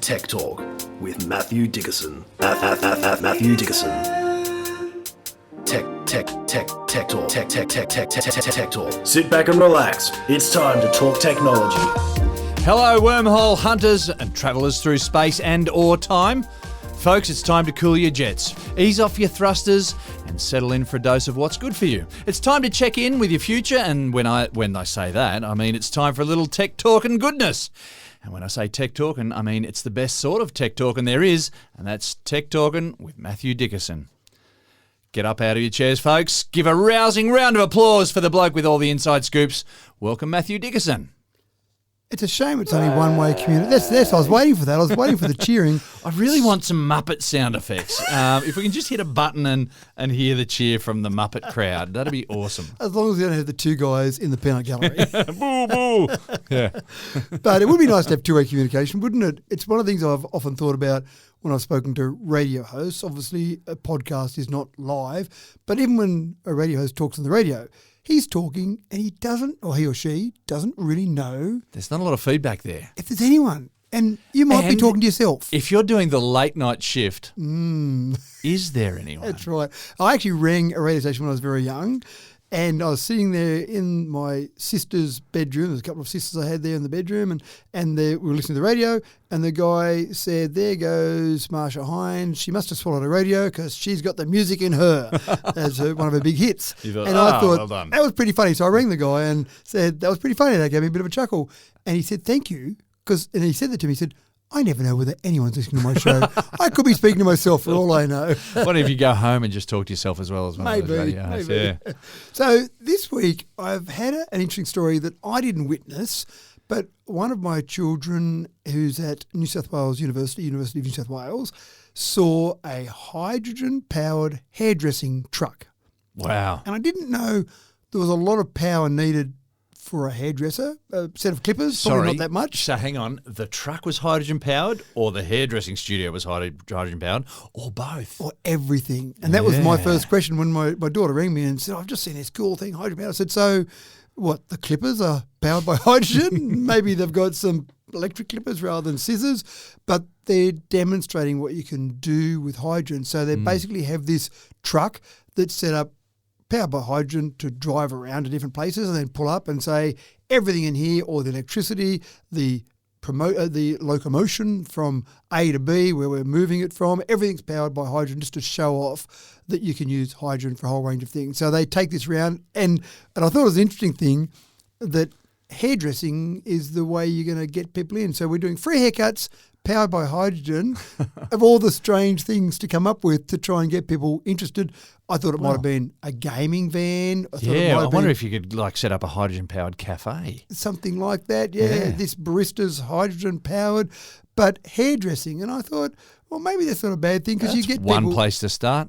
Tech Talk with Matthew Dickerson. Matthew Dickerson. Tech Talk. Tech Talk. Sit back and relax. It's time to talk technology. Hello, wormhole hunters and travellers through space and or time. Folks, it's time to cool your jets, ease off your thrusters, and settle in for a dose of what's good for you. It's time to check in with your future, and when I say that, I mean it's time for a little tech talk and goodness. And when I say tech talking, I mean it's the best sort of tech talking there is, and that's Tech Talking with Matthew Dickerson. Get up out of your chairs, folks. Give a rousing round of applause for the bloke with all the inside scoops. Welcome, Matthew Dickerson. It's a shame it's only one-way communication. That's I was waiting for that. I was waiting for the cheering. I really want some Muppet sound effects. If we can just hit a button and hear the cheer from the Muppet crowd, that'd be awesome. As long as we don't have the two guys in the peanut gallery. Boo, boo. Yeah. But it would be nice to have two-way communication, wouldn't it? It's one of the things I've often thought about when I've spoken to radio hosts. Obviously, a podcast is not live, but even when a radio host talks on the radio, he's talking and he doesn't, or he or she doesn't really know. There's not a lot of feedback there. If there's anyone. And you might be talking to yourself. If you're doing the late night shift, is there anyone? That's right. I actually rang a radio station when I was very young, and I was sitting there in my sister's bedroom. There's a couple of sisters I had there in the bedroom, and we were listening to the radio, and the guy said, "There goes Marsha Hines. She must have swallowed a radio because she's got the music in her," as one of her big hits. You thought, and I thought, well done. that was pretty funny. So I rang the guy and said, "That was pretty funny." That gave me a bit of a chuckle. And he said, "Thank you." And he said that to me. He said, "I never know whether anyone's listening to my show. I could be speaking to myself for all I know." What if you go home and just talk to yourself as well as one of those radio hosts? Maybe. Yeah. So this week I've had an interesting story that I didn't witness, but one of my children who's at New South Wales University of New South Wales, saw a hydrogen-powered hairdressing truck. Wow. And I didn't know there was a lot of power needed for a hairdresser, a set of clippers, probably not that much. So hang on, the truck was hydrogen powered, or the hairdressing studio was hydrogen powered, or both? Or everything. And that was my first question when my daughter rang me and said, "I've just seen this cool thing, hydrogen powered." I said, "So what, the clippers are powered by hydrogen?" Maybe they've got some electric clippers rather than scissors, but they're demonstrating what you can do with hydrogen. So they basically have this truck that's set up powered by hydrogen to drive around to different places and then pull up and say everything in here, or the electricity, the locomotion from A to B, where we're moving it from, everything's powered by hydrogen, just to show off that you can use hydrogen for a whole range of things. So they take this around, and I thought it was an interesting thing that hairdressing is the way you're going to get people in. So we're doing free haircuts powered by hydrogen. Of all the strange things to come up with to try and get people interested, I thought it might have been a gaming van. I wonder if you could set up a hydrogen-powered cafe. Something like that, yeah. This barista's hydrogen-powered, but hairdressing. And I thought, well, maybe that's not a bad thing because you get one people... place to start.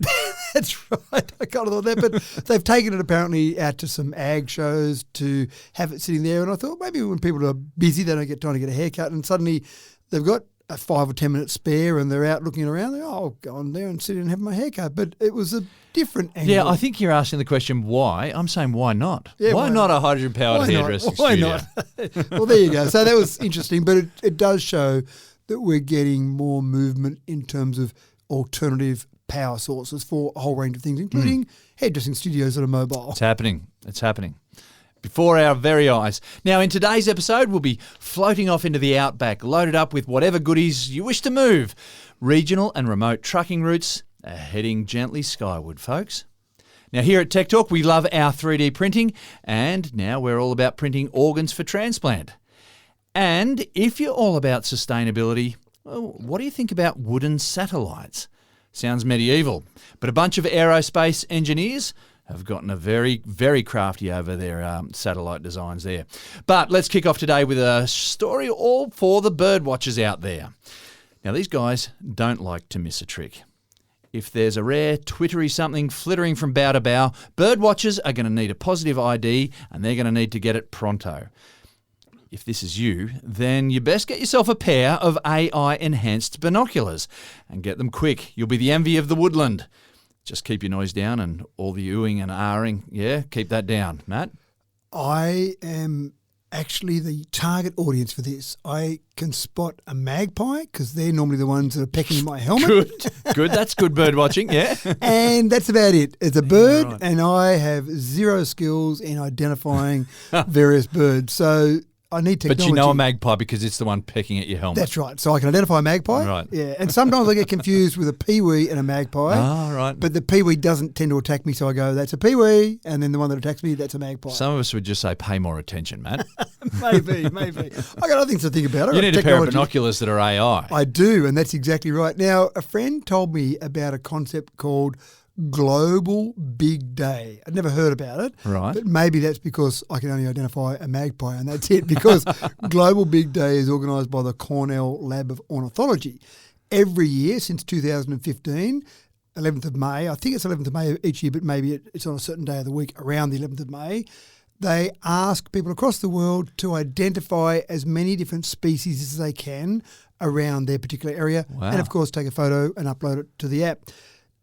That's right. I kind of thought that, but they've taken it apparently out to some ag shows to have it sitting there. And I thought maybe when people are busy, they don't get time to get a haircut, and suddenly they've got a 5 or 10 minute spare and they're out looking around. I'll go on there and sit and have my haircut. But it was a different angle. Yeah, I think you're asking the question why. I'm saying why not? Yeah, why not a hydrogen-powered hairdressing studio? Why not? Well, there you go. So that was interesting, but it does show that we're getting more movement in terms of alternative power sources for a whole range of things, including hairdressing studios that are mobile. It's happening. It's happening. Before our very eyes. Now, in today's episode, we'll be floating off into the Outback, loaded up with whatever goodies you wish to move. Regional and remote trucking routes are heading gently skyward, folks. Now, here at Tech Talk, we love our 3D printing, and now we're all about printing organs for transplant. And if you're all about sustainability, well, what do you think about wooden satellites? Sounds medieval, but a bunch of aerospace engineers have gotten a very, very crafty over their satellite designs there. But let's kick off today with a story all for the bird watchers out there. Now, these guys don't like to miss a trick. If there's a rare, twittery something flittering from bough to bough, bird watchers are going to need a positive ID and they're going to need to get it pronto. If this is you, then you best get yourself a pair of AI-enhanced binoculars and get them quick. You'll be the envy of the woodland. Just keep your noise down and all the oohing and ahhing. Yeah, keep that down. Matt? I am actually the target audience for this. I can spot a magpie because they're normally the ones that are pecking my helmet. Good. That's good bird watching, yeah. And that's about it. It's a bird, right. and I have zero skills in identifying various birds. So I need technology. But you know a magpie because it's the one pecking at your helmet. That's right. So I can identify a magpie. Right. Yeah. And sometimes I get confused with a peewee and a magpie. Ah, right. But the peewee doesn't tend to attack me, so I go, that's a peewee. And then the one that attacks me, that's a magpie. Some of us would just say, pay more attention, Matt. Maybe. I got other things to think about. You need a pair of binoculars that are AI. I do, and that's exactly right. Now, a friend told me about a concept called Global Big Day. I'd never heard about it. Right. But maybe that's because I can only identify a magpie, and that's it, because Global Big Day is organised by the Cornell Lab of Ornithology. Every year since 2015, 11th of May, I think it's 11th of May each year, but maybe it's on a certain day of the week around the 11th of May, they ask people across the world to identify as many different species as they can around their particular area. Wow. And, of course, take a photo and upload it to the app.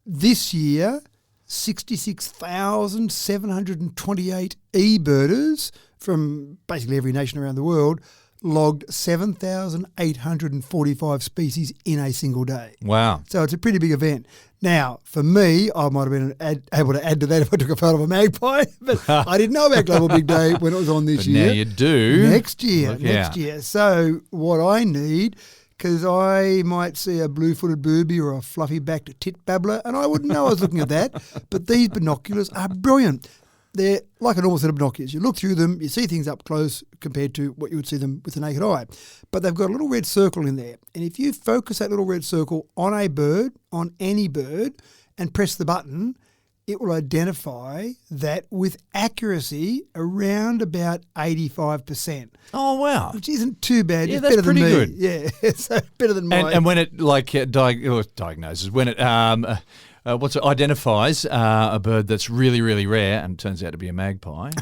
This year, 66,728 e-birders from basically every nation around the world logged 7,845 species in a single day. Wow. So it's a pretty big event. Now, for me, I might have been able to add to that if I took a photo of a magpie, but I didn't know about Global Big Day when it was on this But year. now you do. Next year. Look out. So what I need, because I might see a blue-footed booby or a fluffy-backed tit babbler, and I wouldn't know I was looking at that, but these binoculars are brilliant. They're like a normal set of binoculars. You look through them, you see things up close compared to what you would see them with the naked eye. But they've got a little red circle in there. And if you focus that little red circle on a bird, on any bird, and press the button, it will identify that with accuracy around about 85%. Oh, wow. Which isn't too bad. Yeah, it's that's better than pretty me. good. Yeah, so better than mine. And when it diagnoses, when it identifies a bird that's really, really rare and turns out to be a magpie,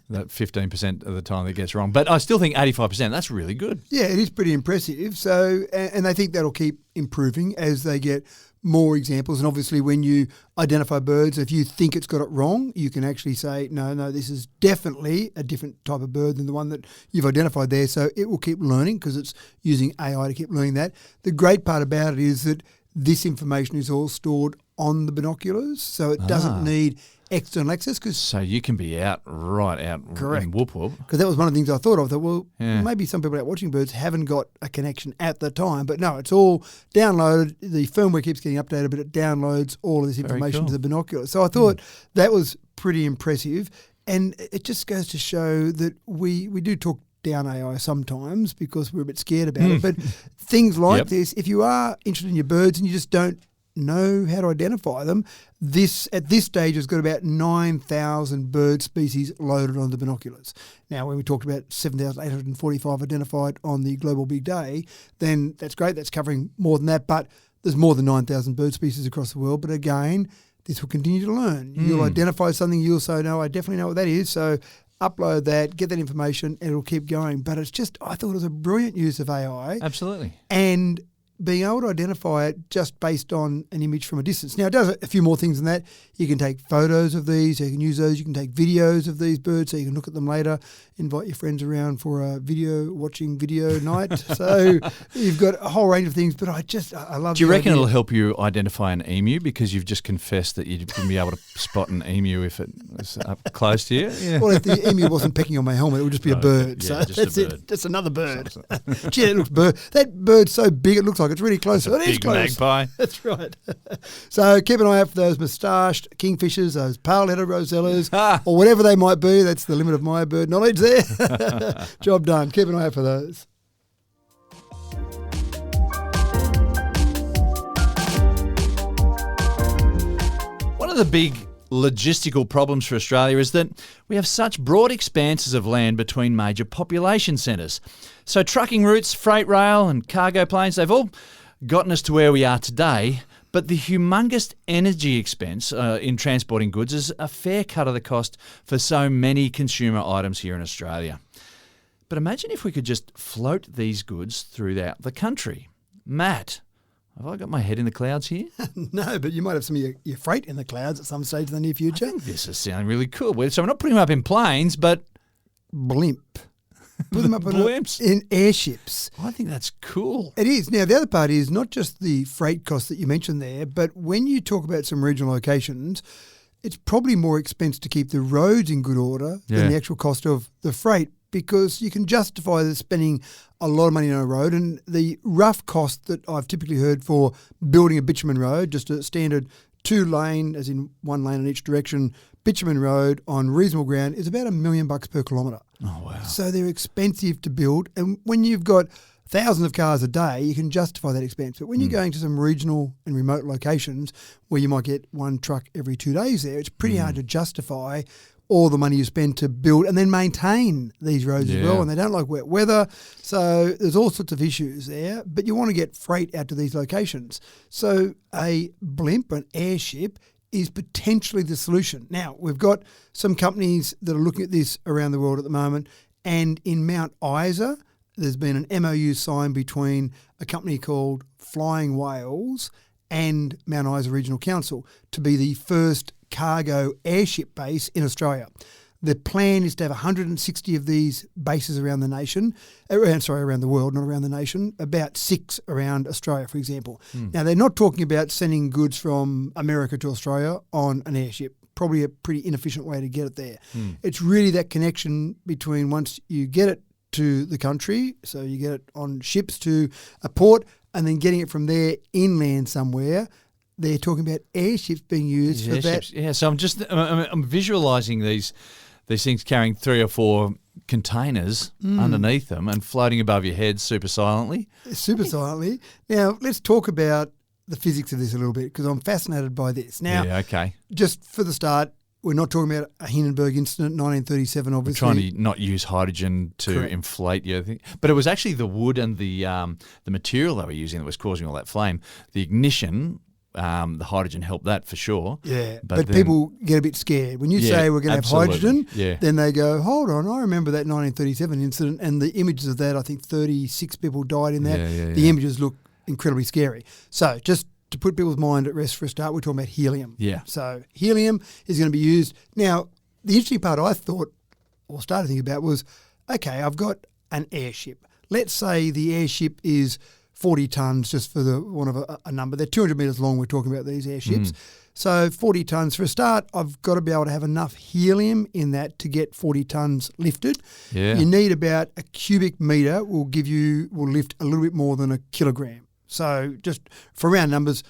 that 15% of the time that gets wrong. But I still think 85%, that's really good. Yeah, it is pretty impressive. So, and they think that'll keep improving as they get more examples. And obviously when you identify birds, if you think it's got it wrong, you can actually say, no, this is definitely a different type of bird than the one that you've identified there. So it will keep learning because it's using AI to keep learning that. The great part about it is that this information is all stored on the binoculars, so it doesn't need external access. So you can be right out Correct. in whoop-whoop. Because that was one of the things I thought of. Maybe some people out watching birds haven't got a connection at the time. But no, it's all downloaded. The firmware keeps getting updated, but it downloads all of this information to the binoculars. So I thought that was pretty impressive. And it just goes to show that we do talk down AI sometimes because we're a bit scared about it. But things like this, if you are interested in your birds and you just don't know how to identify them, at this stage has got about 9,000 bird species loaded on the binoculars. Now, when we talked about 7,845 identified on the Global Big Day, then that's great. That's covering more than that. But there's more than 9,000 bird species across the world. But again, this will continue to learn. You'll identify something, you'll say, no, I definitely know what that is. So upload that, get that information, and it'll keep going. But it's just, I thought it was a brilliant use of AI. Absolutely. And being able to identify it just based on an image from a distance. Now, it does a few more things than that. You can take photos of these, you can use those, you can take videos of these birds so you can look at them later, invite your friends around for a watching video night. So you've got a whole range of things, but I love Do you reckon idea. it'll help you identify an emu because you've just confessed that you wouldn't be able to spot an emu if it was up close to you? Yeah. Well, if the emu wasn't pecking on my helmet, it would just be a bird. Yeah, so just a that's bird. it. Just another bird. Gee, that bird's so big it looks like it's really close. It is Big close. magpie. That's right. So keep an eye out for those moustached kingfishers, those pale-headed rosellas, or whatever they might be. That's the limit of my bird knowledge there. Job done. Keep an eye out for those. One of the big logistical problems for Australia is that we have such broad expanses of land between major population centres. So trucking routes, freight rail and cargo planes, they've all gotten us to where we are today, but the humongous energy expense in transporting goods is a fair cut of the cost for so many consumer items here in Australia. But imagine if we could just float these goods throughout the country. Matt, have I got my head in the clouds here? No, but you might have some of your freight in the clouds at some stage in the near future. I think this is sounding really cool. So we're not putting them up in planes, but Blimp. put them up Blimps. in airships. I think that's cool. It is. Now, the other part is not just the freight cost that you mentioned there, but when you talk about some regional locations, it's probably more expensive to keep the roads in good order than the actual cost of the freight, because you can justify the spending a lot of money on a road. And the rough cost that I've typically heard for building a bitumen road, just a standard 2-lane, as in 1 lane in each direction, bitumen road on reasonable ground, is about $1 million per kilometre. Oh, wow. So they're expensive to build. And when you've got thousands of cars a day, you can justify that expense. But when you're going to some regional and remote locations where you might get one truck every 2 days there, it's pretty hard to justify all the money you spend to build and then maintain these roads as well. And they don't like wet weather. So there's all sorts of issues there. But you want to get freight out to these locations. So a blimp, an airship, is potentially the solution. Now, we've got some companies that are looking at this around the world at the moment. And in Mount Isa, there's been an MOU signed between a company called Flying Whales and Mount Isa Regional Council to be the first cargo airship base in Australia. The plan is to have 160 of these bases around the nation, around the world, not around the nation, about 6 around Australia, for example. Now, they're not talking about sending goods from America to Australia on an airship. Probably a pretty inefficient way to get it there. It's really that connection between once you get it to the country, so you get it on ships to a port, and then getting it from there inland somewhere. They're talking about airships being used for that. Yeah, so I'm visualising these things carrying 3 or 4 containers underneath them and floating above your head super silently. Super silently. Now, let's talk about the physics of this a little bit, because I'm fascinated by this. Now, just for the start, we're not talking about a Hindenburg incident, 1937, obviously. We're trying to not use hydrogen to inflate you. But it was actually the wood and the material they were using that was causing all that flame. The ignition, the hydrogen helped that for sure. Yeah, but people get a bit scared. When you say we're going to have hydrogen, then they go, hold on, I remember that 1937 incident, and the images of that, I think 36 people died in that. The images look incredibly scary. So just to put people's mind at rest for a start, we're talking about helium. Yeah. So helium is going to be used. Now, the interesting part I thought, or started thinking about, was, okay, I've got an airship. Let's say the airship is 40 tonnes, just for the want of a number. They're 200 metres long, we're talking about these airships. So 40 tonnes for a start, I've got to be able to have enough helium in that to get 40 tonnes lifted. Yeah. You need about a cubic metre will lift a little bit more than a kilogram. So just for round numbers,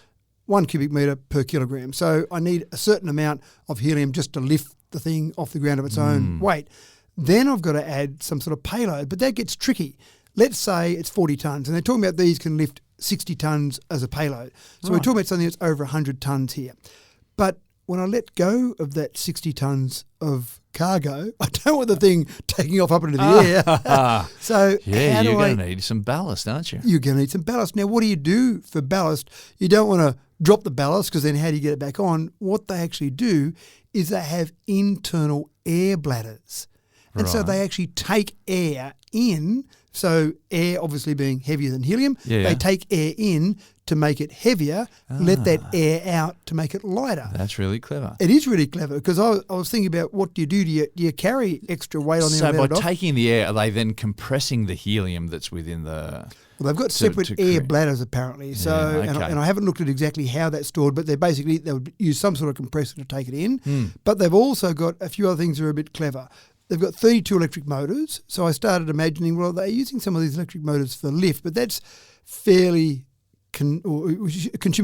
1 cubic metre per kilogram. So I need a certain amount of helium just to lift the thing off the ground of its own weight. Then I've got to add some sort of payload, but that gets tricky. Let's say it's 40 tonnes, and they're talking about these can lift 60 tonnes as a payload. So we're talking about something that's over 100 tonnes here. But when I let go of that 60 tonnes of cargo, I don't want the thing taking off up into the air. So you're going to need some ballast, aren't you? You're going to need some ballast. Now, what do you do for ballast? You don't want to drop the ballast, because then how do you get it back on? What they actually do is they have internal air bladders. And so they actually take air in. So air obviously being heavier than helium, they take air in to make it heavier, let that air out to make it lighter. That's really clever. It is really clever, because I was thinking about, what do you do? Do you carry extra weight on the end? So by taking the air, are they then compressing the helium that's within the... Well, they've got separate air bladders apparently. So, and I haven't looked at exactly how that's stored, but they would use some sort of compressor to take it in. But they've also got a few other things that are a bit clever. They've got 32 electric motors. So I started imagining, well, they're using some of these electric motors for lift, but that's consumes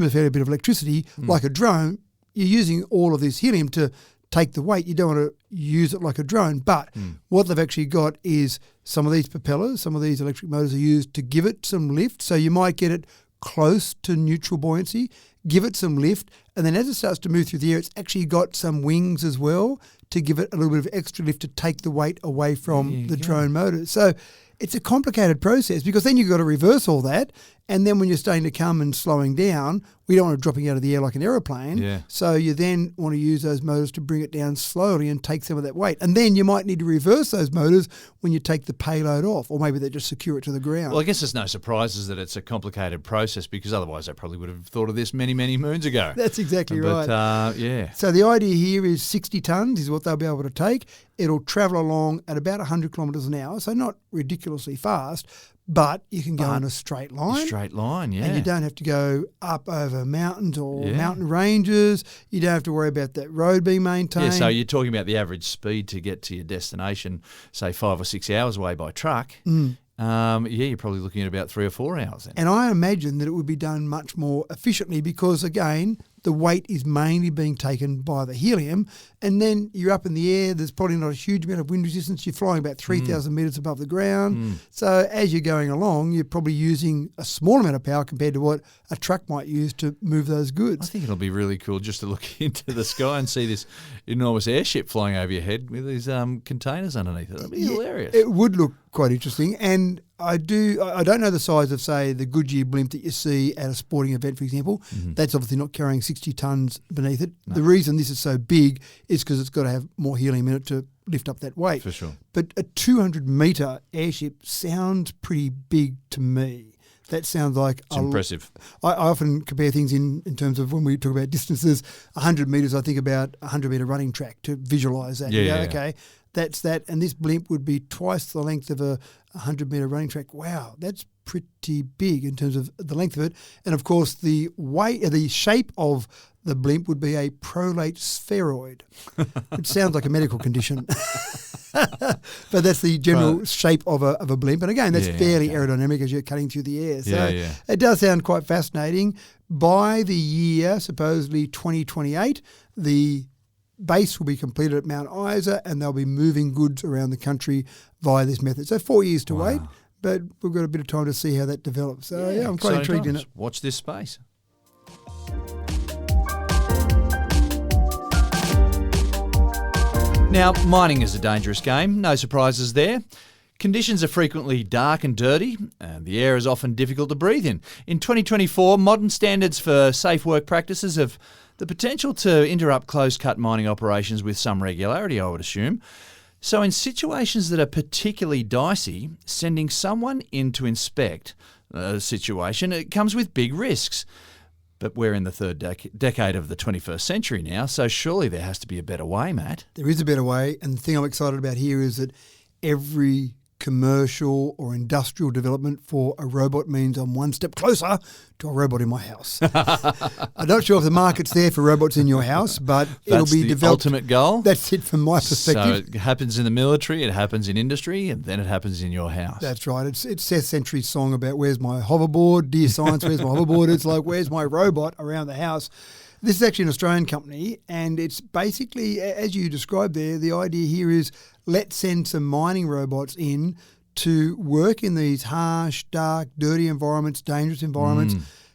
a fair bit of electricity. Like a drone, you're using all of this helium to take the weight. You don't want to use it like a drone. But what they've actually got is some of these propellers, some of these electric motors are used to give it some lift. So you might get it close to neutral buoyancy, give it some lift, and then as it starts to move through the air, it's actually got some wings as well to give it a little bit of extra lift to take the weight away from the drone motor. So it's a complicated process, because then you've got to reverse all that And then when you're starting to come and slowing down, we don't want it dropping out of the air like an aeroplane. Yeah. So you then want to use those motors to bring it down slowly and take some of that weight. And then you might need to reverse those motors when you take the payload off, or maybe they just secure it to the ground. Well, I guess there's no surprises that it's a complicated process, because otherwise they probably would have thought of this many, many moons ago. That's exactly right. But, yeah. So the idea here is 60 tonnes is what they'll be able to take. It'll travel along at about 100 kilometres an hour, so not ridiculously fast, but you can go in a straight line. Straight line, yeah. And you don't have to go up over mountains or mountain ranges. You don't have to worry about that road being maintained. Yeah, so you're talking about the average speed to get to your destination, say 5 or 6 hours away by truck. You're probably looking at about 3 or 4 hours then. And I imagine that it would be done much more efficiently because, again, the weight is mainly being taken by the helium, and then you're up in the air. There's probably not a huge amount of wind resistance. You're flying about 3,000 metres above the ground. So as you're going along, you're probably using a small amount of power compared to what a truck might use to move those I goods. think it'll be really cool just to look into the sky and see this enormous airship flying over your head with these containers underneath it. That'd be hilarious. It would look quite interesting. And I don't know the size of, say, the Goodyear blimp that you see at a sporting event, for example. That's obviously not carrying 60 tonnes beneath it. No. The reason this is so big is because it's got to have more helium in it to lift up that weight. For sure. But a 200-metre airship sounds pretty big to me. That sounds like it's impressive. I often compare things in terms of when we talk about distances. 100 metres, I think about a 100-metre running track to visualise that. Yeah. Okay, that's that. And this blimp would be twice the length of a 100-metre running track. Wow, that's pretty big in terms of the length of it. And, of course, the shape of the blimp would be a prolate spheroid, which sounds like a medical condition. But that's the general shape of a blimp. And again, that's fairly aerodynamic as you're cutting through the air. So it does sound quite fascinating. By the year, supposedly 2028, the base will be completed at Mount Isa, and they'll be moving goods around the country via this method. So 4 years to wait, but we've got a bit of time to see how that develops. So I'm quite intrigued in it. Watch this space. Now, mining is a dangerous game, no surprises there. Conditions are frequently dark and dirty, and the air is often difficult to breathe in. In 2024, modern standards for safe work practices have the potential to interrupt close-cut mining operations with some regularity, I would assume. So in situations that are particularly dicey, sending someone in to inspect a situation, it comes with big risks. But we're in the third decade of the 21st century now, so surely there has to be a better way, Matt. There is a better way, and the thing I'm excited about here is that every commercial or industrial development for a robot means I'm one step closer to a robot in my house. I'm not sure if the market's there for robots in your house, but it'll be developed. Ultimate goal. That's it from my perspective. So it happens in the military, it happens in industry, and then it happens in your house. That's right. It's Seth Sentry's song about where's my hoverboard, dear science, where's my hoverboard? It's like, where's my robot around the house? This is actually an Australian company, and it's basically, as you described there, the idea here is let's send some mining robots in to work in these harsh, dark, dirty environments, dangerous environments,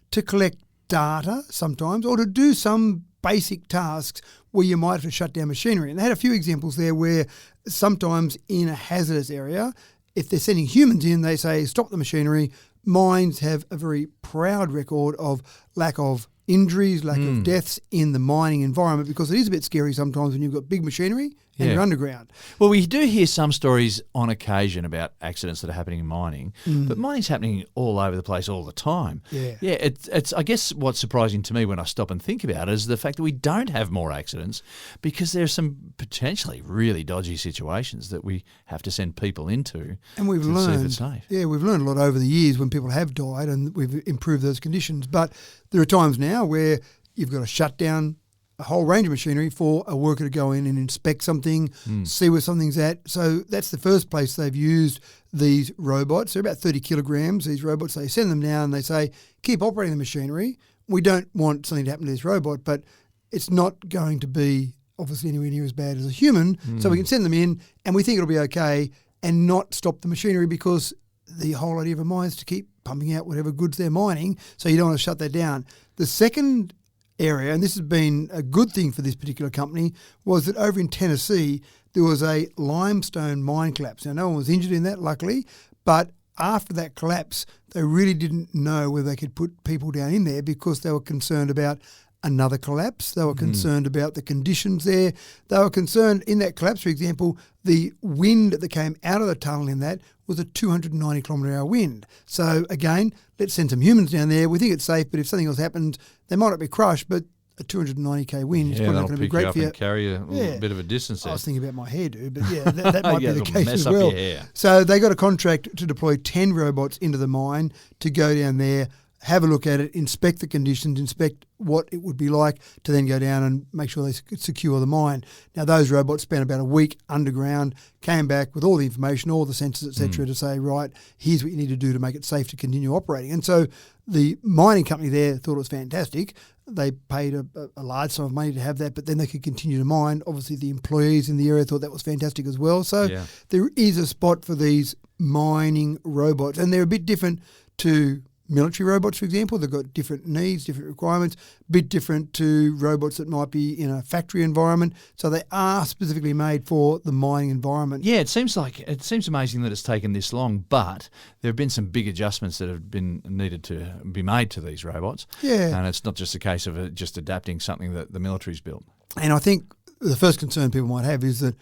to collect data sometimes, or to do some basic tasks where you might have to shut down machinery. And they had a few examples there where sometimes in a hazardous area, if they're sending humans in, they say, stop the machinery. Mines have a very proud record of lack of injuries, lack of deaths in the mining environment, because it is a bit scary sometimes when you've got big machinery and you're underground. Well, we do hear some stories on occasion about accidents that are happening in mining, but mining's happening all over the place all the time. Yeah. It's I guess what's surprising to me when I stop and think about it is the fact that we don't have more accidents, because there's some potentially really dodgy situations that we have to send people into, and we've to learned, see if it's safe. Yeah, we've learned a lot over the years when people have died, and we've improved those conditions. But there are times now where you've got to shut down a whole range of machinery for a worker to go in and inspect something, see where something's at. So that's the first place they've used these robots. They're about 30 kilograms, these robots. They send them down and they say, keep operating the machinery. We don't want something to happen to this robot, but it's not going to be obviously anywhere near as bad as a human. So we can send them in and we think it'll be okay and not stop the machinery, because the whole idea of a mine is to keep pumping out whatever goods they're mining, so you don't want to shut that down. The second area, and this has been a good thing for this particular company, was that over in Tennessee there was a limestone mine collapse. Now, no one was injured in that, luckily, but after that collapse, they really didn't know whether they could put people down in there because they were concerned about another collapse. They were concerned about the conditions there. They were concerned in that collapse, for example, the wind that came out of the tunnel in that was a 290 kilometre-hour wind. So again, let's send some humans down there. We think it's safe, but if something else happens, they might not be crushed, but a 290k wind is probably not going to be great for you. And carry a bit of a distance there. I was thinking about my hairdo, but yeah, that might be the case mess as up well. your hair. So they got a contract to deploy 10 robots into the mine to go down there, have a look at it, inspect the conditions, inspect what it would be like to then go down and make sure they secure the mine. Now, those robots spent about a week underground, came back with all the information, all the sensors, etc., to say, right, here's what you need to do to make it safe to continue operating. And so the mining company there thought it was fantastic. They paid a large sum of money to have that, but then they could continue to mine. Obviously, the employees in the area thought that was fantastic as well. So there is a spot for these mining robots, and they're a bit different to military robots, for example. They've got different needs, different requirements, a bit different to robots that might be in a factory environment. So they are specifically made for the mining environment. Yeah, it seems amazing that it's taken this long, but there have been some big adjustments that have been needed to be made to these robots. Yeah. And it's not just a case of just adapting something that the military's built. And I think the first concern people might have is that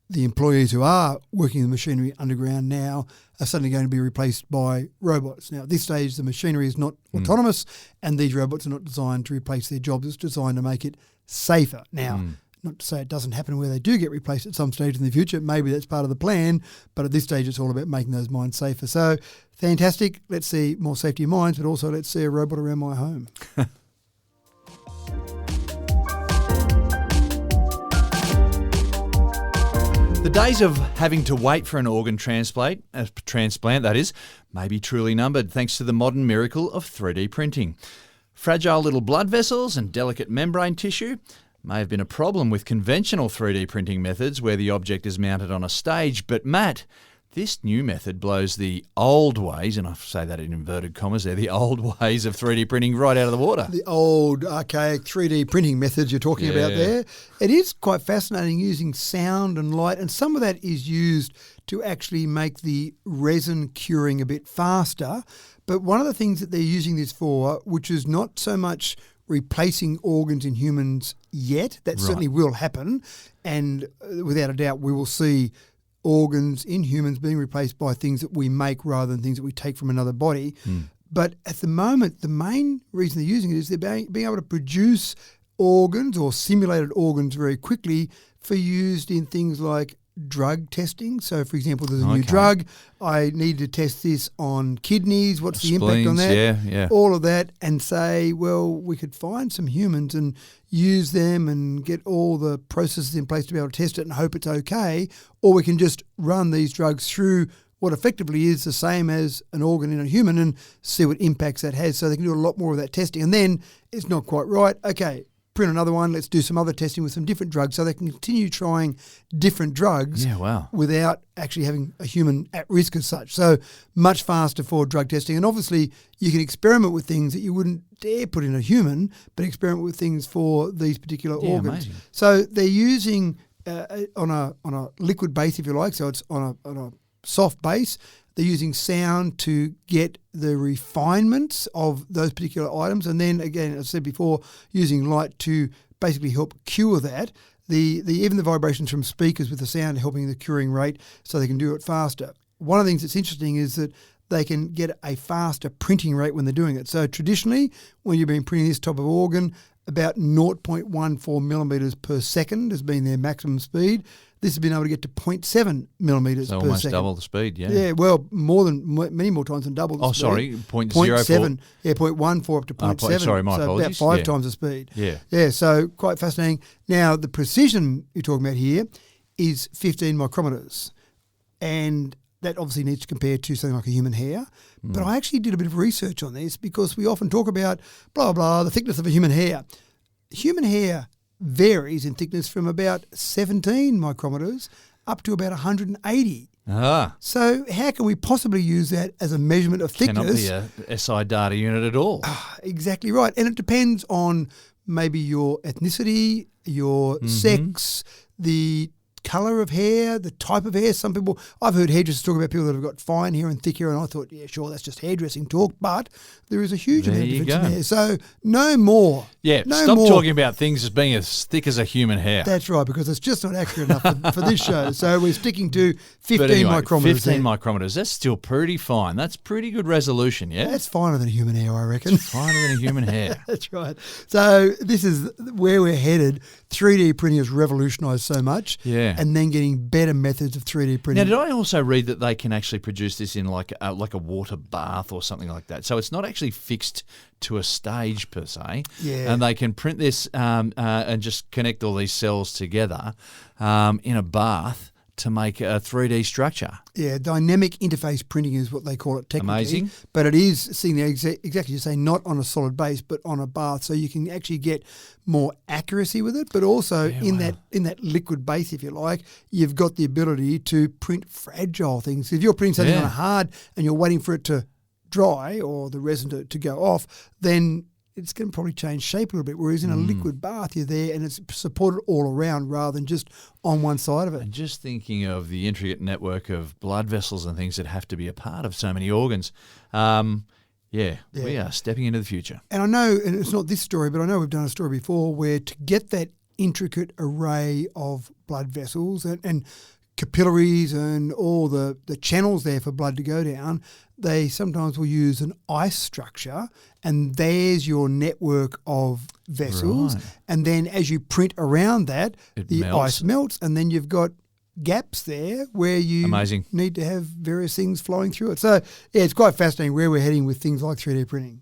the employees who are working the machinery underground now are suddenly going to be replaced by robots. Now, at this stage, the machinery is not autonomous, and these robots are not designed to replace their jobs. It's designed to make it safer. Now, not to say it doesn't happen where they do get replaced at some stage in the future. Maybe that's part of the plan, but at this stage, it's all about making those mines safer. So, fantastic. Let's see more safety in mines, but also let's see a robot around my home. The days of having to wait for an organ transplant, that is, may be truly numbered thanks to the modern miracle of 3D printing. Fragile little blood vessels and delicate membrane tissue may have been a problem with conventional 3D printing methods where the object is mounted on a stage, but Matt, this new method blows the old ways, and I say that in inverted commas there, the old ways of 3D printing right out of the water. The old archaic 3D printing methods you're talking about there. It is quite fascinating using sound and light, and some of that is used to actually make the resin curing a bit faster. But one of the things that they're using this for, which is not so much replacing organs in humans yet, that certainly will happen, and without a doubt we will see organs in humans being replaced by things that we make rather than things that we take from another body. But at the moment, the main reason they're using it is they're being able to produce organs or simulated organs very quickly for used in things like drug testing. So, for example, there's a new drug. I need to test this on kidneys. What's the impact on that? All of that, and say, well, we could find some humans and use them and get all the processes in place to be able to test it and hope it's okay. Or we can just run these drugs through what effectively is the same as an organ in a human and see what impacts that has. So they can do a lot more of that testing. And then it's not quite right. Okay, print another one, let's do some other testing with some different drugs, so they can continue trying different drugs without actually having a human at risk as such. So much faster for drug testing. And obviously you can experiment with things that you wouldn't dare put in a human, but experiment with things for these particular organs. Amazing. So they're using on a liquid base, if you like, so it's on a soft base. They're using sound to get the refinements of those particular items. And then, again, as I said before, using light to basically help cure that. Even the vibrations from speakers with the sound helping the curing rate so they can do it faster. One of the things that's interesting is that they can get a faster printing rate when they're doing it. So traditionally, when you've been printing this type of organ, about 0.14 millimetres per second has been their maximum speed. This has been able to get to 0.7 millimetres per second. Almost double the speed, Yeah, well, many more times than double the speed. Sorry, 0.7. Yeah, 0.14 up to 0.7. Sorry, my apologies. About 5 times the speed. Yeah, so quite fascinating. Now, the precision you're talking about here is 15 micrometers. And that obviously needs to compare to something like a human hair. But I actually did a bit of research on this because we often talk about, blah, blah, the thickness of a human hair. Human hair varies in thickness from about 17 micrometers up to about 180. So how can we possibly use that as a measurement of thickness? Cannot be a SI data unit at all. Exactly right. And it depends on maybe your ethnicity, your sex, the colour of hair, the type of hair. Some people, I've heard hairdressers talk about people that have got fine hair and thick hair, and I thought, yeah, sure, that's just hairdressing talk, but there is a huge amount of difference in hair. So no more. Yeah, stop talking about things as being as thick as a human hair. That's right, because it's just not accurate enough for this show. So we're sticking to 15 micrometers. 15 micrometers. That's still pretty fine. That's pretty good resolution, yeah? That's finer than a human hair, I reckon. It's finer than a human hair. That's right. So this is where we're headed. 3D printing has revolutionised so much. Yeah. And then getting better methods of 3D printing. Now, did I also read that they can actually produce this in like a water bath or something like that? So it's not actually fixed to a stage per se. Yeah. And they can print this and just connect all these cells together in a bath to make a 3D structure. Yeah, dynamic interface printing is what they call it technically. Amazing. But it is seeing exactly as you say, not on a solid base, but on a bath. So you can actually get more accuracy with it, but also in that liquid base, if you like, you've got the ability to print fragile things. If you're printing something on a hard and you're waiting for it to dry or the resin to go off, then it's going to probably change shape a little bit, whereas in a liquid bath, you're there and it's supported all around rather than just on one side of it. And just thinking of the intricate network of blood vessels and things that have to be a part of so many organs, we are stepping into the future. And I know, and it's not this story, but I know we've done a story before where to get that intricate array of blood vessels and capillaries and all the channels there for blood to go down, they sometimes will use an ice structure, and there's your network of vessels. Right. And then as you print around that, the ice melts, and then you've got gaps there where you need to have various things flowing through it. So, yeah, it's quite fascinating where we're heading with things like 3D printing.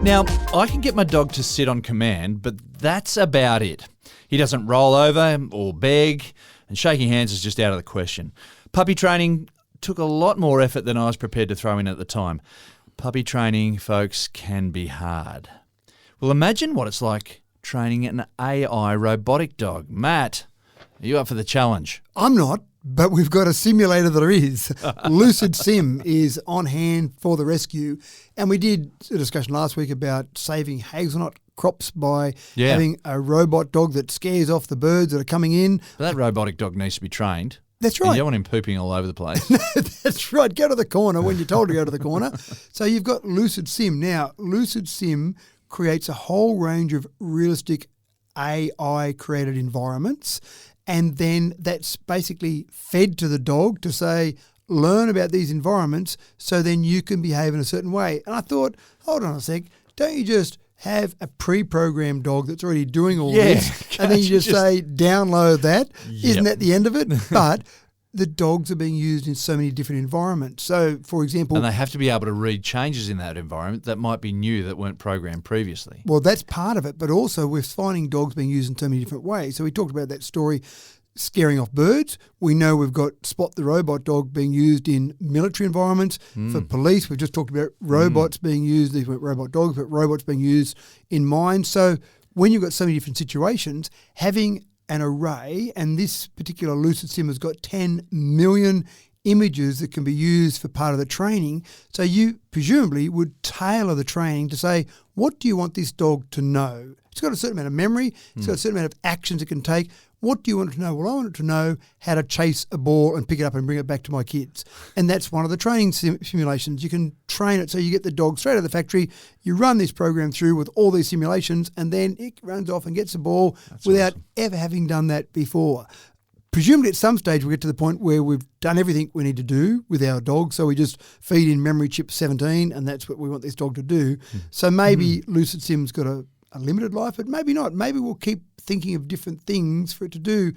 Now, I can get my dog to sit on command, but that's about it. He doesn't roll over or beg, and shaking hands is just out of the question. Puppy training took a lot more effort than I was prepared to throw in at the time. Puppy training, folks, can be hard. Well, imagine what it's like training an AI robotic dog. Matt, are you up for the challenge? I'm not. But we've got a simulator that is. Lucid Sim is on hand for the rescue. And we did a discussion last week about saving hazelnut crops by having a robot dog that scares off the birds that are coming in. But that robotic dog needs to be trained. That's right. And you don't want him pooping all over the place. That's right. Go to the corner when you're told to go to the corner. So you've got Lucid Sim. Now, Lucid Sim creates a whole range of realistic AI-created environments. And then that's basically fed to the dog to say, learn about these environments so then you can behave in a certain way. And I thought, hold on a sec, don't you just have a pre-programmed dog that's already doing all this and then you just say, download that? Yep. Isn't that the end of it? But the dogs are being used in so many different environments. So, for example... And they have to be able to read changes in that environment that might be new that weren't programmed previously. Well, that's part of it, but also we're finding dogs being used in so many different ways. So we talked about that story, scaring off birds. We know we've got Spot the robot dog being used in military environments. For police, we've just talked about robots being used, these weren't robot dogs, but robots being used in mines. So when you've got so many different situations, having an array, and this particular Lucid Sim has got 10 million images that can be used for part of the training. So you presumably would tailor the training to say, what do you want this dog to know? It's got a certain amount of memory. It's got a certain amount of actions it can take. What do you want it to know? Well, I want it to know how to chase a ball and pick it up and bring it back to my kids. And that's one of the training simulations. You can train it so you get the dog straight out of the factory. You run this program through with all these simulations and then it runs off and gets the ball without ever having done that before. Presumably at some stage we'll get to the point where we've done everything we need to do with our dog, so we just feed in memory chip 17 and that's what we want this dog to do. So maybe Lucid Sim's got a limited life, but maybe not. Maybe we'll keep thinking of different things for it to do.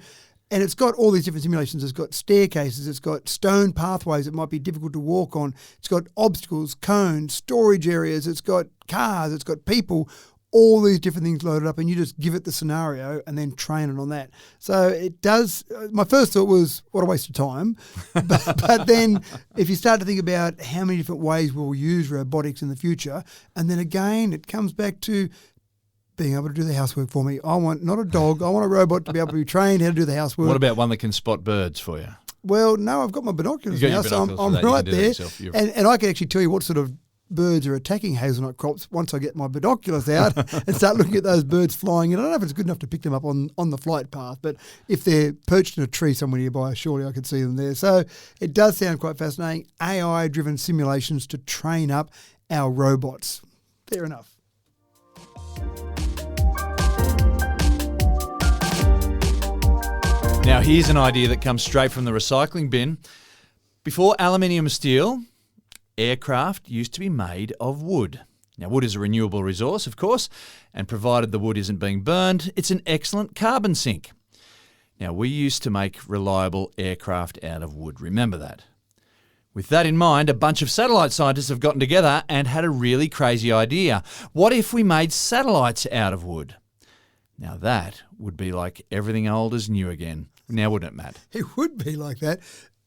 And it's got all these different simulations. It's got staircases. It's got stone pathways that might be difficult to walk on. It's got obstacles, cones, storage areas. It's got cars. It's got people. All these different things loaded up, and you just give it the scenario and then train it on that. So it does. My first thought was, what a waste of time. But then if you start to think about how many different ways we'll use robotics in the future, and then again, it comes back to being able to do the housework for me. I want not a dog. I want a robot to be able to be trained how to do the housework. What about one that can spot birds for you? Well, no, I've got my binoculars now, so I'm right there. And I can actually tell you what sort of birds are attacking hazelnut crops once I get my binoculars out and start looking at those birds flying in. I don't know if it's good enough to pick them up on the flight path, but if they're perched in a tree somewhere nearby, surely I could see them there. So it does sound quite fascinating. AI-driven simulations to train up our robots. Fair enough. Now, here's an idea that comes straight from the recycling bin. Before aluminium and steel, aircraft used to be made of wood. Now, wood is a renewable resource, of course, and provided the wood isn't being burned, it's an excellent carbon sink. Now, we used to make reliable aircraft out of wood. Remember that. With that in mind, a bunch of satellite scientists have gotten together and had a really crazy idea. What if we made satellites out of wood? Now, that would be like everything old is new again. Now, wouldn't it, Matt? It would be like that.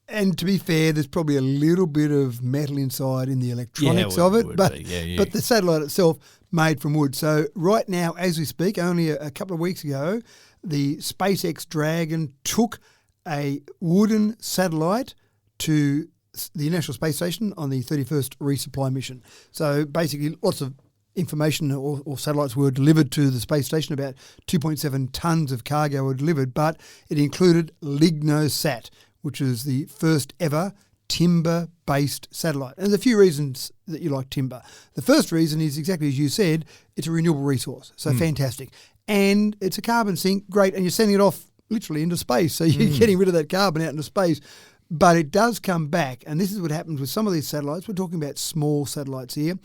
And to be fair, there's probably a little bit of metal inside in the electronics of it, but the satellite itself made from wood. So right now, as we speak, only a couple of weeks ago, the SpaceX Dragon took a wooden satellite to the International Space Station on the 31st resupply mission. So basically, lots of information or satellites were delivered to the space station. About 2.7 tonnes of cargo were delivered, but it included LignoSat, which is the first ever timber-based satellite. And there's a few reasons that you like timber. The first reason is exactly as you said, it's a renewable resource, so fantastic. And it's a carbon sink, great, and you're sending it off literally into space, so you're getting rid of that carbon out into space. But it does come back, and this is what happens with some of these satellites. We're talking about small satellites here.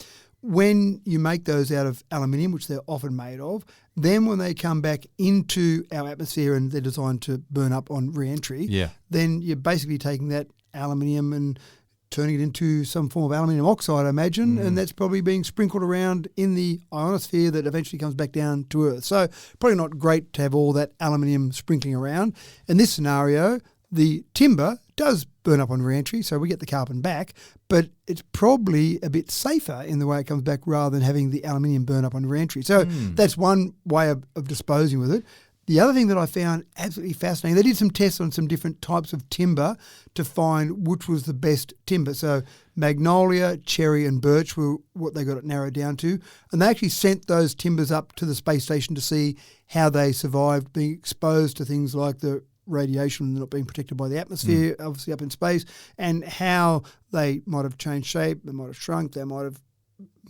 When you make those out of aluminium, which they're often made of, then when they come back into our atmosphere and they're designed to burn up on re-entry, then you're basically taking that aluminium and turning it into some form of aluminium oxide, I imagine, and that's probably being sprinkled around in the ionosphere that eventually comes back down to Earth. So probably not great to have all that aluminium sprinkling around. In this scenario, the timber does burn up on re-entry, so we get the carbon back, but it's probably a bit safer in the way it comes back rather than having the aluminium burn up on re-entry. So that's one way of disposing with it. The other thing that I found absolutely fascinating, they did some tests on some different types of timber to find which was the best timber. So magnolia, cherry and birch were what they got it narrowed down to. And they actually sent those timbers up to the space station to see how they survived being exposed to things like the radiation and not being protected by the atmosphere, obviously up in space, and how they might have changed shape, they might have shrunk, they might have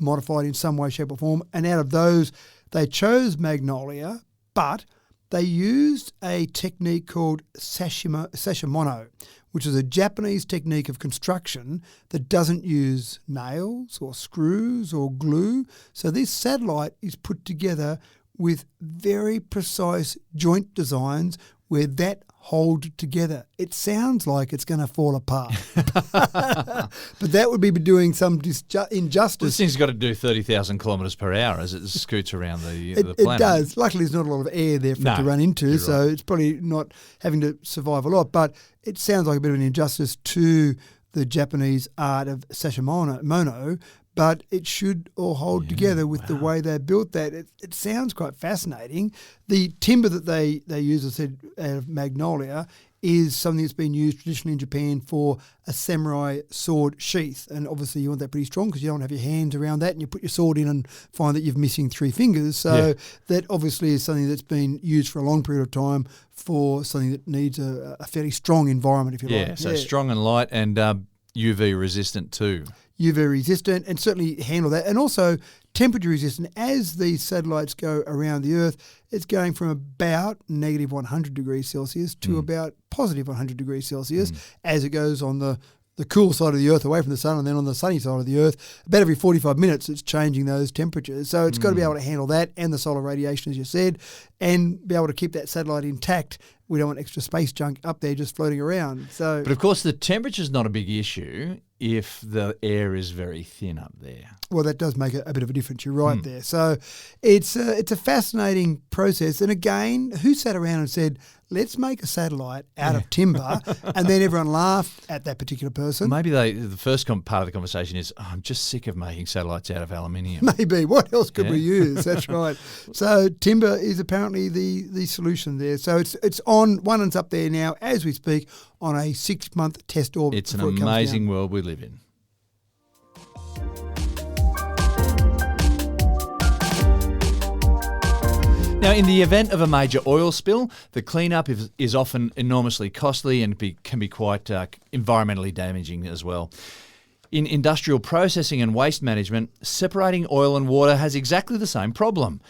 modified in some way, shape or form. And out of those, they chose magnolia, but they used a technique called sashimono, which is a Japanese technique of construction that doesn't use nails or screws or glue. So this satellite is put together with very precise joint designs where that hold together. It sounds like it's going to fall apart. But that would be doing some injustice. This thing's got to do 30,000 kilometres per hour as it scoots around the planet. It does. Luckily, there's not a lot of air there for it to run into, so it's probably not having to survive a lot. But it sounds like a bit of an injustice to the Japanese art of sashimono, but it should all hold together with the way they built that. It sounds quite fascinating. The timber that they use, as I said, out of magnolia, is something that's been used traditionally in Japan for a samurai sword sheath. And obviously you want that pretty strong because you don't have your hands around that and you put your sword in and find that you're missing 3 fingers. So that obviously is something that's been used for a long period of time for something that needs a fairly strong environment, if you like. So strong and light and UV resistant too. UV resistant and certainly handle that. And also temperature resistant. As these satellites go around the Earth, it's going from about negative 100 degrees Celsius to about positive 100 degrees Celsius as it goes on the cool side of the Earth away from the sun and then on the sunny side of the Earth. About every 45 minutes it's changing those temperatures. So it's got to be able to handle that and the solar radiation, as you said, and be able to keep that satellite intact. We don't want extra space junk up there just floating around. So, but of course the temperature's not a big issue if the air is very thin up there. Well, that does make a bit of a difference. You're right there. So it's a fascinating process. And again, who sat around and said, let's make a satellite out of timber, and then everyone laughed at that particular person? Maybe the first part of the conversation is, I'm just sick of making satellites out of aluminium. Maybe. What else could we use? That's right. So timber is apparently the solution there. So it's on, one end's up there now as we speak on a 6-month test orbit. It's an amazing world we live in. Now, in the event of a major oil spill, the cleanup is often enormously costly and can be quite environmentally damaging as well. In industrial processing and waste management, separating oil and water has exactly the same problem.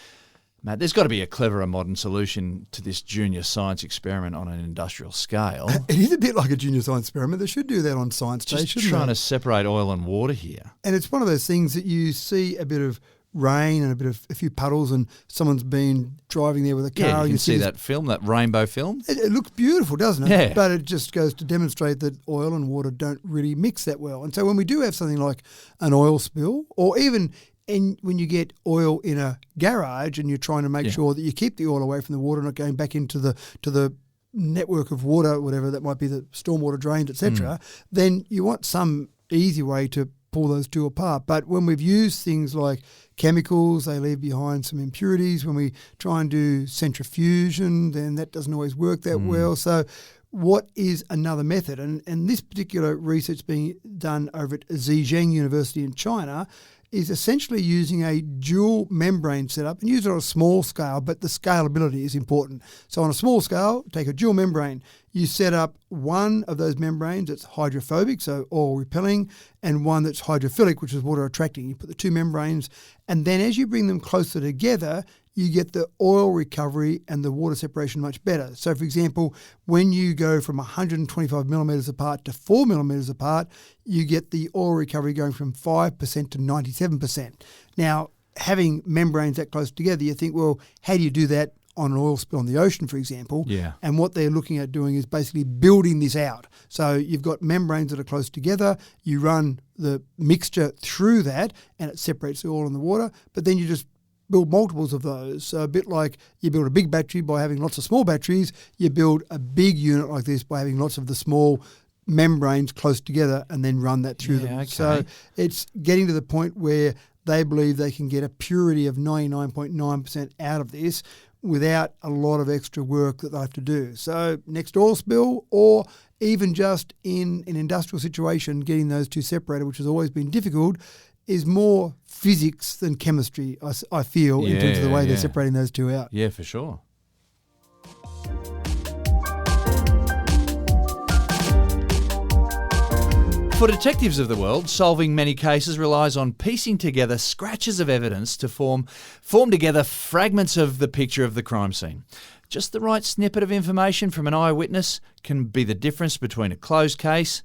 Matt, there's got to be a cleverer modern solution to this junior science experiment on an industrial scale. It is a bit like a junior science experiment. They should do that on Science Day, Just trying to separate oil and water here. And it's one of those things that you see a bit of rain and a few puddles, and someone's been driving there with a car. Yeah, you can see this, that film, that rainbow film. it looks beautiful, doesn't it? Yeah. But it just goes to demonstrate that oil and water don't really mix that well. And so when we do have something like an oil spill, or even when you get oil in a garage and you're trying to make sure that you keep the oil away from the water, not going back into the network of water, whatever that might be, the stormwater drains, etc., then you want some easy way to pull those two apart. But when we've used things like chemicals, they leave behind some impurities. When we try and do centrifugation, then that doesn't always work that well. So what is another method? And this particular research being done over at Zhejiang University in China is essentially using a dual membrane setup, and use it on a small scale, but the scalability is important. So on a small scale, take a dual membrane. You set up one of those membranes that's hydrophobic, so oil repelling, and one that's hydrophilic, which is water attracting. You put the two membranes, and then as you bring them closer together, you get the oil recovery and the water separation much better. So, for example, when you go from 125 millimetres apart to 4 millimetres apart, you get the oil recovery going from 5% to 97%. Now, having membranes that close together, you think, well, how do you do that on an oil spill on the ocean, for example? Yeah. And what they're looking at doing is basically building this out. So you've got membranes that are close together, you run the mixture through that, and it separates the oil and the water, but then you just build multiples of those. So a bit like you build a big battery by having lots of small batteries, you build a big unit like this by having lots of the small membranes close together and then run that through them. Okay. So it's getting to the point where they believe they can get a purity of 99.9% out of this without a lot of extra work that they have to do. So next oil spill, or even just in an industrial situation, getting those two separated, which has always been difficult, is more physics than chemistry, I feel, in terms of the way they're separating those two out. Yeah, for sure. For detectives of the world, solving many cases relies on piecing together scratches of evidence to form together fragments of the picture of the crime scene. Just the right snippet of information from an eyewitness can be the difference between a closed case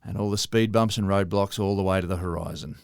and all the speed bumps and roadblocks all the way to the horizon.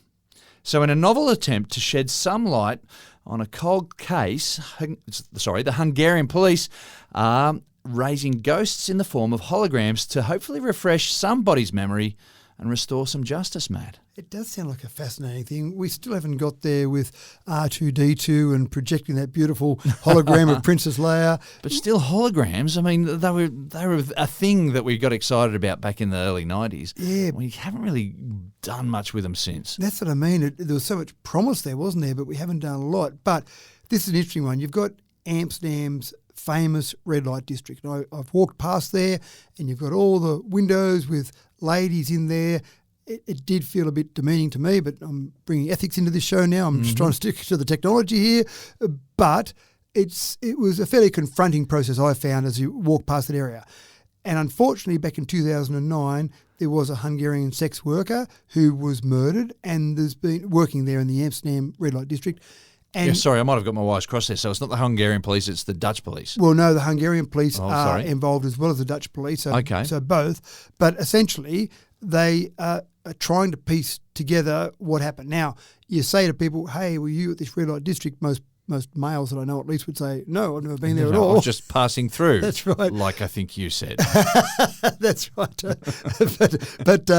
So in a novel attempt to shed some light on a cold case, the Hungarian police are raising ghosts in the form of holograms to hopefully refresh somebody's memory and restore some justice, Matt. It does sound like a fascinating thing. We still haven't got there with R2-D2 and projecting that beautiful hologram of Princess Leia. But still, holograms, I mean, they were a thing that we got excited about back in the early 90s. Yeah. We haven't really done much with them since. That's what I mean. There was so much promise there, wasn't there? But we haven't done a lot. But this is an interesting one. You've got Amsterdam's famous red light district. And I've walked past there, and you've got all the windows with ladies in there. It did feel a bit demeaning to me, but I'm bringing ethics into this show now. I'm just trying to stick to the technology here. But it was a fairly confronting process, I found, as you walk past that area. And unfortunately, back in 2009, there was a Hungarian sex worker who was murdered, and there's been working there in the Amsterdam red light district. And sorry, I might have got my wires crossed there. So it's not the Hungarian police, it's the Dutch police. Well, no, the Hungarian police are involved as well as the Dutch police. So, so both. But essentially, they are trying to piece together what happened. Now, you say to people, hey, were you at this red light district? Most males that I know at least would say, no, I've never been there at all. I was just passing through. That's right. Like I think you said. That's right. but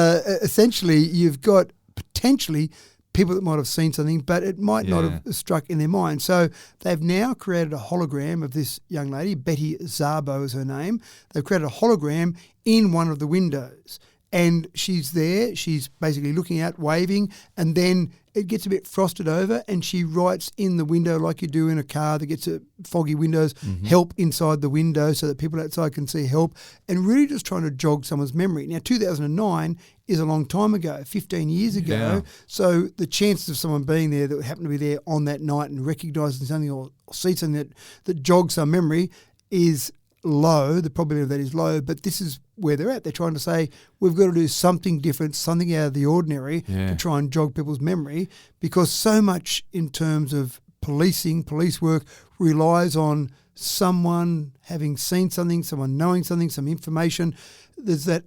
essentially, you've got potentially people that might have seen something, but it might not have struck in their mind. So they've now created a hologram of this young lady, Betty Szabo is her name. They've created a hologram in one of the windows. And she's there, she's basically looking out, waving, and then it gets a bit frosted over and she writes in the window like you do in a car that gets a foggy windows, help inside the window so that people outside can see help, and really just trying to jog someone's memory. Now, 2009 is a long time ago, 15 years ago, Yeah. so the chances of someone being there that happened to be there on that night and recognising something or see something that jogs some memory is low. The probability of that is low, but this is where they're at. They're trying to say we've got to do something different, something out of the ordinary to try and jog people's memory, because so much in terms of policing, police work relies on someone having seen something, someone knowing something, some information. There's that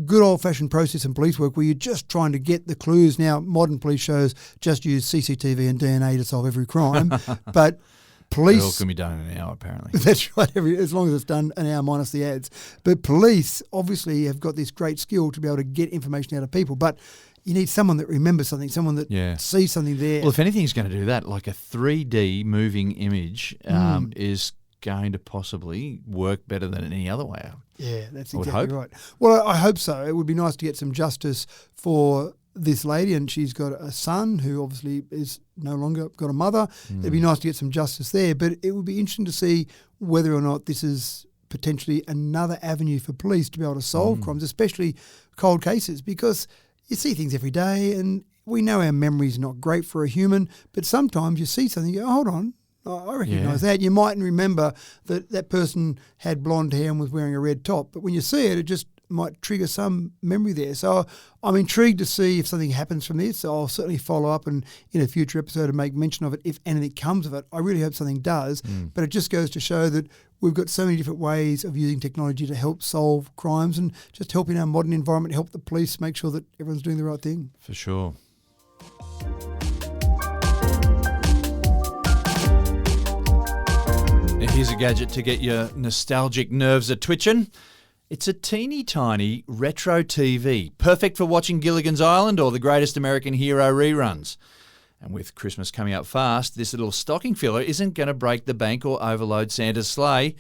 good old-fashioned process in police work where you're just trying to get the clues. Now, modern police shows just use CCTV and DNA to solve every crime, but police... It all can be done in an hour, apparently. That's right, as long as it's done an hour minus the ads. But police obviously have got this great skill to be able to get information out of people, but you need someone that remembers something, someone that sees something there. Well, if anything's going to do that, like a 3D moving image is going to possibly work better than any other way. Yeah, that's I would exactly hope. right. Well, I hope so. It would be nice to get some justice for this lady, and she's got a son who obviously is no longer got a mother. It'd be nice to get some justice there, but it would be interesting to see whether or not this is potentially another avenue for police to be able to solve crimes, especially cold cases, because you see things every day and we know our memory's not great for a human, but sometimes you see something, you go, hold on, I recognise that. You mightn't remember that that person had blonde hair and was wearing a red top, but when you see it, it just might trigger some memory there. So I'm intrigued to see if something happens from this. So I'll certainly follow up and in a future episode and make mention of it if anything comes of it. I really hope something does, but it just goes to show that we've got so many different ways of using technology to help solve crimes and just help in our modern environment, help the police make sure that everyone's doing the right thing. For sure. Now here's a gadget to get your nostalgic nerves a-twitching. It's a teeny tiny retro TV, perfect for watching Gilligan's Island or The Greatest American Hero reruns. And with Christmas coming up fast, this little stocking filler isn't going to break the bank or overload Santa's sleigh.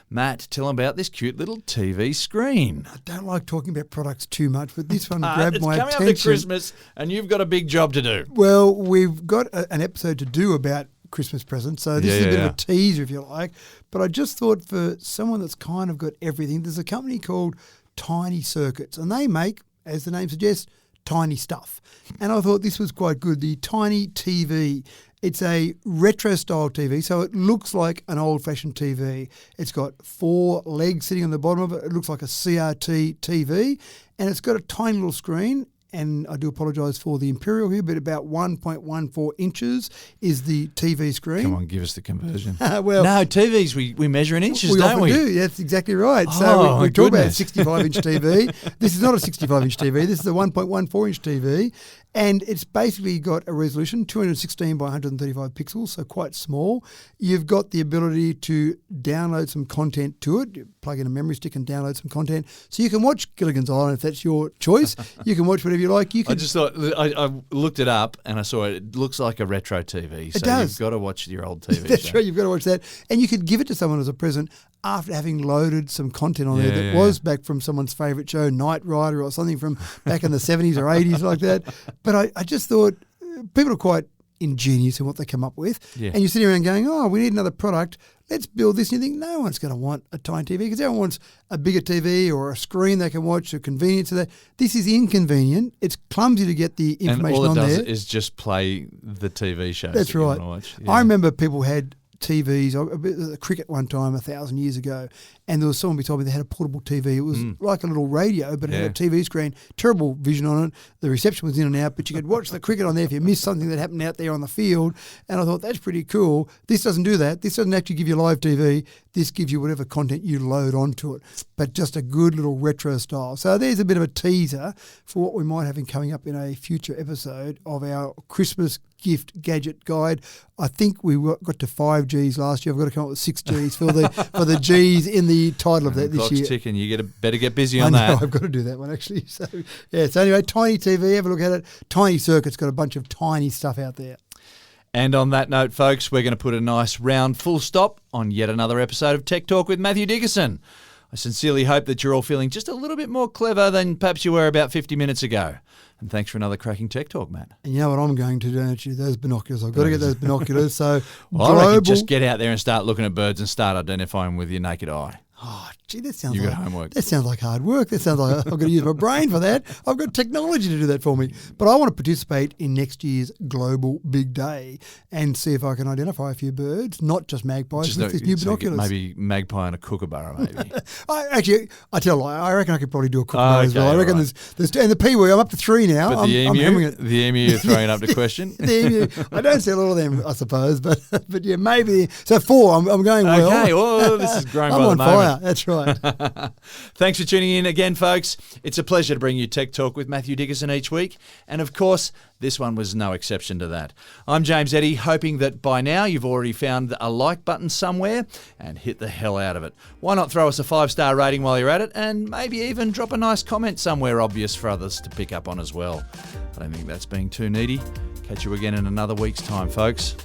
Matt, tell them about this cute little TV screen. I don't like talking about products too much, but this one grabbed my It's attention. coming up to Christmas and you've got a big job to do. Well, we've got an episode to do about Christmas presents, so this is a bit of a teaser, if you like. But I just thought for someone that's kind of got everything, there's a company called Tiny Circuits, and they make, as the name suggests, tiny stuff. And I thought this was quite good, the Tiny TV. It's a retro-style TV, so it looks like an old-fashioned TV. It's got 4 legs sitting on the bottom of it. It looks like a CRT TV, and it's got a tiny little screen. And I do apologise for the imperial here, but about 1.14 inches is the TV screen. Come on, give us the conversion. Well, no, TVs, we measure in inches, don't often we? do. That's exactly right. Oh, So we talk about a goodness. 65-inch TV. This is not a 65-inch TV. This is a 1.14-inch TV. And it's basically got a resolution, 216 by 135 pixels, so quite small. You've got the ability to download some content to it. You plug in a memory stick and download some content. So you can watch Gilligan's Island if that's your choice. You can watch whatever you like. You can. I just thought, I looked it up and I saw it. It looks like a retro TV. So does. You've got to watch your old TV That's show. right, you've got to watch that. And you could give it to someone as a present after having loaded some content on there that Yeah. was back from someone's favourite show, Knight Rider or something from back in the 70s or 80s like that. But I just thought people are quite ingenious in what they come up with. Yeah. And you're sitting around going, oh, we need another product. Let's build this. And you think, no one's going to want a tiny TV because everyone wants a bigger TV or a screen they can watch, a convenience of that. This is inconvenient. It's clumsy to get the information And all it on does there. is just play the TV shows. That's that you right. wanna watch. I remember people had TVs, a cricket one time 1,000 years ago, and there was someone who told me they had a portable TV. It was like a little radio, but it had a TV screen, terrible vision on it. The reception was in and out, but you could watch the cricket on there if you missed something that happened out there on the field. And I thought, that's pretty cool. This doesn't do that. This doesn't actually give you live TV. This gives you whatever content you load onto it, but just a good little retro style. So there's a bit of a teaser for what we might have coming up in a future episode of our Christmas gift gadget guide. I think we got to 5 Gs last year. I've got to come up with 6 Gs for the Gs in the title of that this Clock's year. ticking. You better get busy on I know, that. I've got to do that one actually. So yeah. So anyway, Tiny TV. Have a look at it. Tiny Circuit's got a bunch of tiny stuff out there. And on that note, folks, we're going to put a nice round full stop on yet another episode of Tech Talk with Matthew Dickerson. I sincerely hope that you're all feeling just a little bit more clever than perhaps you were about 50 minutes ago. And thanks for another cracking tech talk, Matt. And you know what I'm going to do, don't you? Those binoculars. I've got to get those binoculars. So Well, I reckon just get out there and start looking at birds and start identifying with your naked eye. Oh, gee, that sounds You like got homework. That sounds like hard work. That sounds like I've got to use my brain for that. I've got technology to do that for me. But I want to participate in next year's Global Big Day and see if I can identify a few birds, not just magpies, with these new binoculars. Maybe magpie and a kookaburra, maybe. I tell you, I reckon I could probably do a kookaburra as well. I reckon right. there's and the peewee. I'm up to 3 now. But the I'm hammering it. emu you're throwing up to question. The emu. I don't see a lot of them, I suppose, but yeah, maybe. So 4. I'm going well. Okay, well, this is growing I'm by on the fire. moment. That's right. Thanks for tuning in again, folks. It's a pleasure to bring you Tech Talk with Matthew Dickerson each week. And of course, this one was no exception to that. I'm James Eddy, hoping that by now you've already found a like button somewhere and hit the hell out of it. Why not throw us a 5-star rating while you're at it, and maybe even drop a nice comment somewhere obvious for others to pick up on as well. I don't think that's being too needy. Catch you again in another week's time, folks.